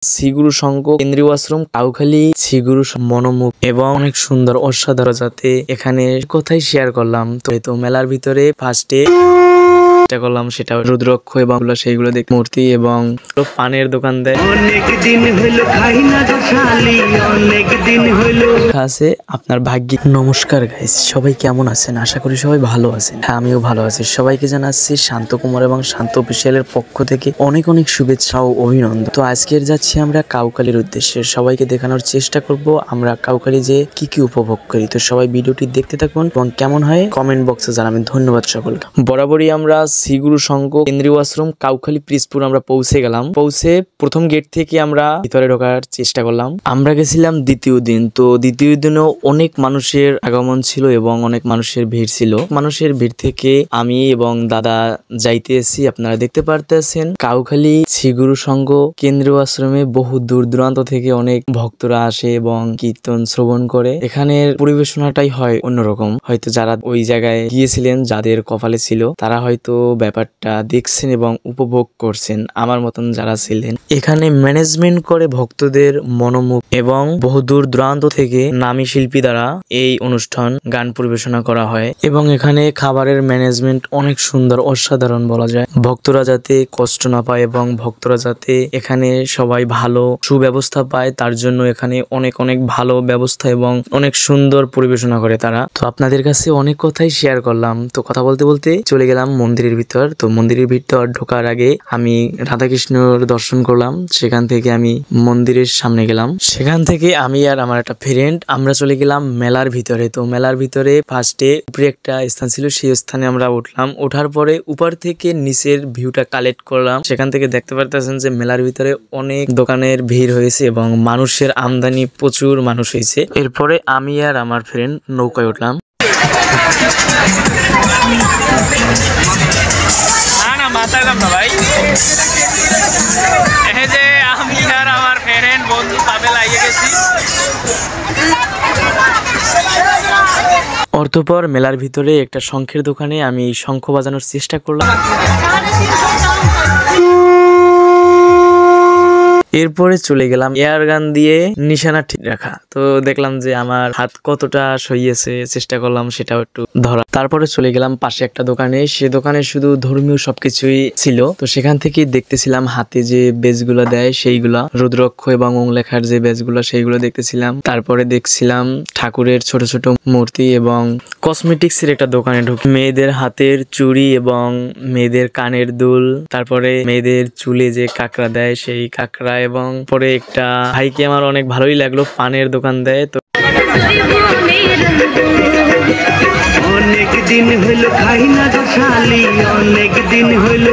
শ্রীগুরু সংঘ কেন্দ্রীয় আশ্রম কাউখালী শ্রীগুরু মনোমুখ এবং অনেক সুন্দর অসাধারণ যাতে এখানে কথাই শেয়ার করলাম। তো মেলার ভিতরে ফার্স্টে করলাম সেটা রুদ্রাক্ষ এবং সেইগুলো দেখতে মূর্তি এবং পানের দোকান দেয় আছে আপনার ভাগ্যে। নমস্কার গাইস, সবাই কেমন আছেন? আশা করি সবাই ভালো আছেন। হ্যাঁ, আমিও ভালো আছি। সবাইকে জানাচ্ছি শান্ত কুমার এবং শান্ত অফিসিয়ালের পক্ষ থেকে অনেক অনেক শুভেচ্ছা ও অভিনন্দন। তো আজকের যাচ্ছি আমরা কাউখালীর উদ্দেশ্যে, সবাইকে দেখানোর চেষ্টা করব আমরা কাউখালী যে কি কি উপভোগ করি। তো সবাই ভিডিওটি দেখতে থাকুন এবং কেমন হয় কমেন্ট বক্সে জানাবেন। ধন্যবাদ সকলকে। বরাবরই আমরা শ্রীগুরু সংঘ কেন্দ্রীয় আশ্রম কাউখালী পিরিজপুর আমরা পৌঁছে গেলাম। পৌঁছে প্রথম গেট থেকে আমরা ভিতরে ঢোকার চেষ্টা করলাম। আমরা গেছিলাম দ্বিতীয় দিন। তো দ্বিতীয় দিনেও অনেক মানুষের আগমন ছিল এবং অনেক মানুষের ভিড় ছিল। মানুষের ভিড় থেকে আমি এবং দাদা যাইতে এসেছি। আপনারা দেখতে পারতেছেন কাউখালী শ্রীগুরু সংঘ কেন্দ্রীয় আশ্রমে বহু দূর দূরান্ত থেকে অনেক ভক্তরা আসে এবং কীর্তন শ্রবণ করে। এখানের পরিবেশনাটাই হয় অন্যরকম। হয়তো যারা ওই জায়গায় গিয়েছিলেন, যাদের কপালে ছিল, তারা হয়তো ব্যাপারটা দেখছেন এবং উপভোগ করছেন। আমার মতন যারা ছিলেন, এখানে ম্যানেজমেন্ট করে ভক্তদের মনোমুখ এবং বহু দূর দূরান্ত থেকে নামী শিল্পী দ্বারা এই অনুষ্ঠান গান পরিবেশনা করা হয় এবং এখানে খাবারের ম্যানেজমেন্ট অনেক সুন্দর, অসাধারণ বলা যায়। ভক্তরা যাতে কষ্ট না পায় এবং ভক্তরা যাতে এখানে সবাই ভালো সুব্যবস্থা পায়, তার জন্য এখানে অনেক অনেক ভালো ব্যবস্থা এবং অনেক সুন্দর পরিবেশনা করে তারা। তো আপনাদের কাছে অনেক কথাই শেয়ার করলাম। তো কথা বলতে বলতে চলে গেলাম মন্দিরের ভিতর। তো মন্দিরের ভিতর ঢোকার আগে আমি রাধাকৃষ্ণর দর্শন করলাম। সেখান থেকে আমি মন্দিরের সামনে গেলাম। সেখান থেকে আমি আর আমার একটা ফ্রেন্ড আমরা চলে গেলাম মেলার ভিতরে। তো মেলার ভিতরে ফার্স্টে উপরে একটা স্থান ছিল, সেই স্থানে আমরা উঠলাম। ওঠার পরে উপর থেকে নিচের ভিউটা কালেক্ট করলাম। সেখান থেকে দেখতে পারতেছেন যে মেলার ভিতরে অনেক দোকানের ভিড় হয়েছে এবং মানুষের আমদানি, প্রচুর মানুষ হয়েছে। এরপরে আমি আর আমার ফ্রেন্ড নৌকায় উঠলাম। ভাই এই যে আমি আর আমার ফ্রেন্ড বন্ধু পাবেল আইয়ে গেছি। অর্থপর মেলার ভিতরে একটা শঙ্খের দোকানে আমি শঙ্খ বাজানোর চেষ্টা করলাম। এরপরে চলে গেলাম এয়ার গান দিয়ে নিশানা ঠিক রাখা। তো দেখলাম যে আমার হাত কতটা সইয়েছে, চেষ্টা করলাম সেটাও একটু ধরা। তারপরে চলে গেলাম পাশে একটা দোকানে। সে দোকানে শুধু ধর্মীয় সবকিছুই ছিল। তো সেখান থেকে দেখতেছিলাম হাতে যে বেজগুলো দেয় সেইগুলা, রুদ্রাক্ষ এবং ওং লেখার যে বেজগুলো সেইগুলো দেখতেছিলাম। তারপরে দেখছিলাম ঠাকুরের ছোট ছোট মূর্তি এবং কসমেটিক্স এর একটা দোকানে ঢুকে মেয়েদের হাতের চুড়ি এবং মেয়েদের কানের দুল, তারপরে মেয়েদের চুলে যে কাকড়া দেয় সেই কাকড়া, এবং পরে একটা ভাইকে আমার অনেক ভালোই লাগলো, পানের দোকান দেয়। তো অনেক দিন হইল খাই না তো শালি, অনেক দিন হইল।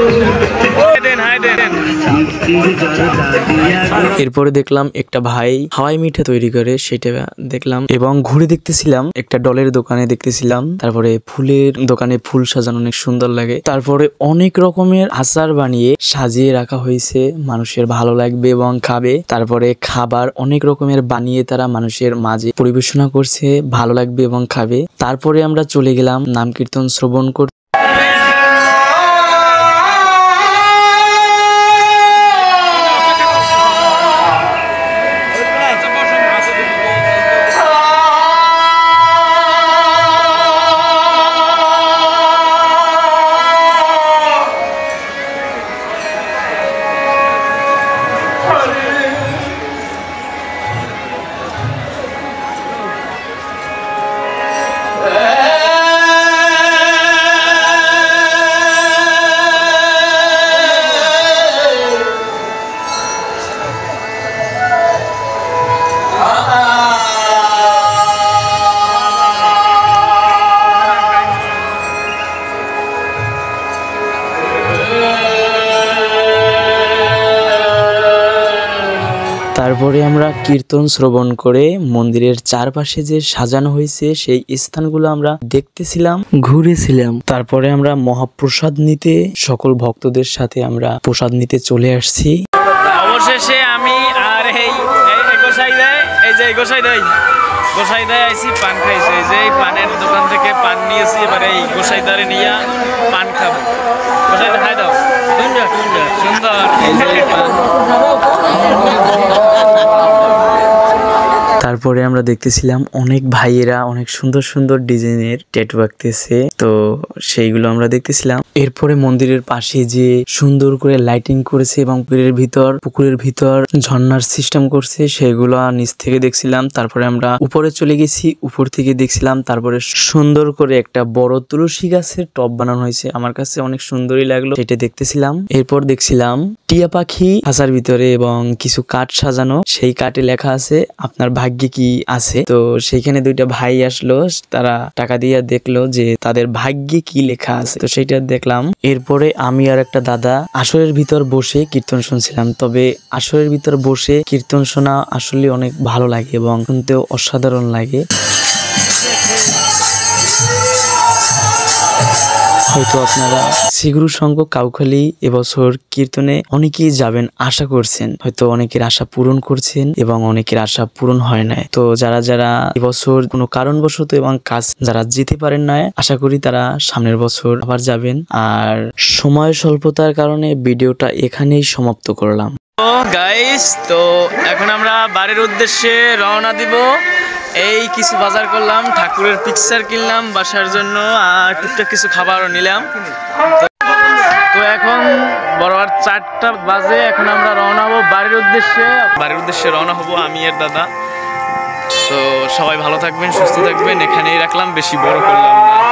এরপরে দেখলাম একটা ভাই হাওয়াই মিঠা তৈরি করে, সেটা দেখলাম এবং ঘুরে দেখতেছিলাম। একটা ডলের দোকানে দেখতেছিলাম। তারপরে ফুলের দোকানে ফুল সাজানো অনেক সুন্দর লাগে। তারপরে অনেক রকমের আচার বানিয়ে সাজিয়ে রাখা হয়েছে, মানুষের ভালো লাগবে এবং খাবে। তারপরে খাবার অনেক রকমের বানিয়ে তারা মানুষের মাঝে পরিবেশনা করছে, ভালো লাগবে এবং খাবে। তারপরে আমরা চলে গেলাম নাম কীর্তন শ্রবণ করতে। তারপরে আমরা কীর্তন শ্রবণ করে মন্দিরের চারপাশে যে সাজানো হয়েছে সেই স্থানগুলো আমরা দেখতেছিলাম, ঘুরেছিলাম। তারপরে আমরা মহাপ্রসাদ নিতে সকল ভক্তদের সাথে আমরা প্রসাদ নিতে চলে আসছি। অবশেষে আমি আর এই গোসাইদায় আইছি পান খাইছে। এই যে পানের দোকান থেকে পান নিয়েছি, এবার এই গোসাইদারে নিয়ে পান খাবো। গোসাইদা খাই দাও। তারপরে আমরা দেখতেছিলাম অনেক ভাইয়েরা অনেক সুন্দর সুন্দর ডিজাইনের ট্যাটু আঁকতেছে, তো সেইগুলো আমরা দেখতেছিলাম। এরপরে মন্দিরের পাশে যে সুন্দর করে লাইটিং করেছে এবং পুকুরের ভিতর ঝর্ণার সিস্টেম করছে, সেগুলো নিচ থেকে দেখছিলাম। তারপরে আমরা উপরে চলে গেছি, উপর থেকে দেখছিলাম। তারপরে সুন্দর করে একটা বড় তুলসী গাছের টব বানানো হয়েছে, আমার কাছে অনেক সুন্দরই লাগলো, সেটা দেখতেছিলাম। এরপর দেখছিলাম টিয়া পাখি খাঁচার ভিতরে এবং কিছু কাঠ সাজানো, সেই কাঠে লেখা আছে আপনার ভাগ্যে কি আছে। তো সেইখানে দুইটা ভাই আসলো, তারা টাকা দিয়ে দেখলো যে তাদের ভাগ্যে কি লেখা আছে, তো সেইটা দেখলাম। এরপরে আমি আর একটা দাদা আসরের ভিতর বসে কীর্তন শুনছিলাম। তবে আসরের ভিতর বসে কীর্তন শোনা আসলে অনেক ভালো লাগে এবং শুনতেও অসাধারণ লাগে। হয়তো আপনারা শ্রীগুরু সংঘ কাউখালী এবছর কীর্তনে অনেকেই যাবেন আশা করছেন, হয়তো অনেকের আশা পূরণ করছেন এবং অনেকের আশা পূরণ হয় নাই। তো যারা যারা এবছর কোনো কারণবশত এবং কাজ যারা যেতে পারেন না, আশা করি তারা সামনের বছর আবার যাবেন। আর সময় স্বল্পতার কারণে ভিডিওটা এখানেই সমাপ্ত করলাম। তো গাইস, তো এখন আমরা বাড়ির উদ্দেশ্যে রওনা দিব। এই কিছু বাজার করলাম, ঠাকুরের পিকচার কিনলাম বাসার জন্য, আর টুকটাক কিছু খাবারও নিলাম। তো এখন বরাবর 4টা বাজে, এখন আমরা রওনা হবো বাড়ির উদ্দেশ্যে রওনা হবো আমি আর দাদা। তো সবাই ভালো থাকবেন, সুস্থ থাকবেন, এখানেই রাখলাম, বেশি বড় করলাম না।